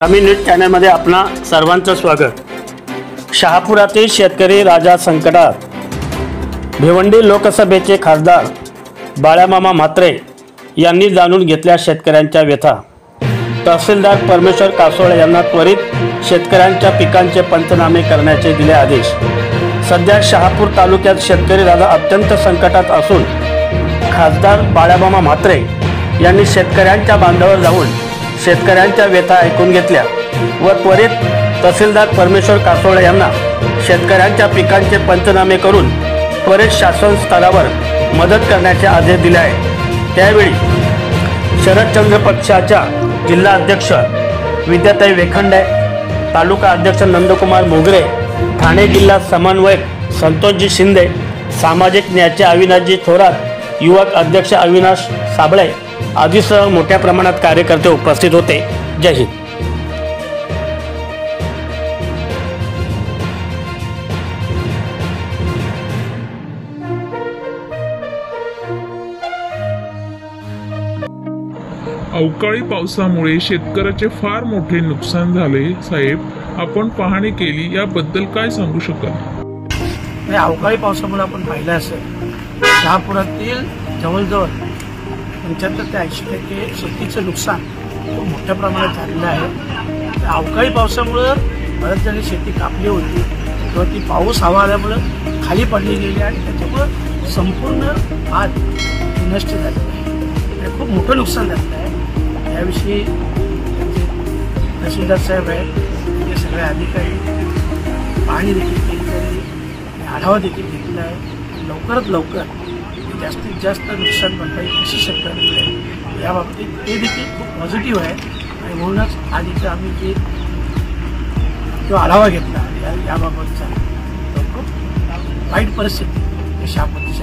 आम्ही न्यूज चॅनलमध्ये आपणा सर्वांचं स्वागत। शहापुरातील शेतकरी राजा संकटात। भिवंडी लोकसभेचे खासदार बाळामामा म्हात्रे यांनी जाणून घेतल्या शेतकऱ्यांच्या व्यथा। तहसीलदार परमेश्वर कासोळे यांना त्वरित शेतकऱ्यांच्या पिकांचे पंचनामे करण्याचे दिले आदेश। सध्या शहापूर तालुक्यात शेतकरी राजा अत्यंत संकटात असून खासदार बाळामामा म्हात्रे यांनी शेतकऱ्यांच्या बांधावर जाऊन शेतकऱ्यांच्या व्यथा ऐकून घेतल्या व त्वरित तहसीलदार परमेश्वर कासोळे यांना शेतकऱ्यांच्या पिकांचे पंचनामे करून त्वरित शासन स्तरावर मदत करण्याचे आदेश दिले आहे। त्यावेळी शरदचंद्र पक्षाच्या जिल्हा अध्यक्ष विद्याताई वेखंडे, तालुका अध्यक्ष नंदकुमार मोगरे, ठाणे जिल्हा समन्वयक संतोषजी शिंदे, सामाजिक न्यायाचे अविनाशजी थोरात, युवक अध्यक्ष अविनाश साबळे आदीसह मोठ्या प्रमाणात कार्यकर्ते उपस्थित होते। जय हिंद। अवकाळी पावसामुळे शेतकऱ्याचे फार मोठे नुकसान झाले। साहेब, आपण पाहणी केली, याबद्दल काय सांगू शकाल? अवकाळी पावसामुळे आपण पाहिलं असेल शहापुरातील जवळजवळ 75 ते 80% शेतीचं नुकसान खूप मोठ्या प्रमाणात झालेलं आहे। अवकाळी पावसामुळे बऱ्याच जणी शेती कापली होती किंवा ती पाऊस हवा आल्यामुळे खाली पडली गेली आणि त्याच्यामुळे संपूर्ण भात नष्ट झालेला आहे। खूप मोठं नुकसान झालेलं आहे। याविषयी तहसीलदार साहेब आहेत, हे सगळे अधिकारी पाहणी देखील केली आहे, आढावा देखील घेतला आहे। लवकरात लवकर जास्तीत जास्त नुकसान भरपाई कशी शक्य मिळेल याबाबतीत ते देखील खूप पॉझिटिव्ह आहे आणि म्हणूनच आज इथं आम्ही जो आढावा घेतला याबाबतचा खूप वाईट परिस्थिती शहापूरची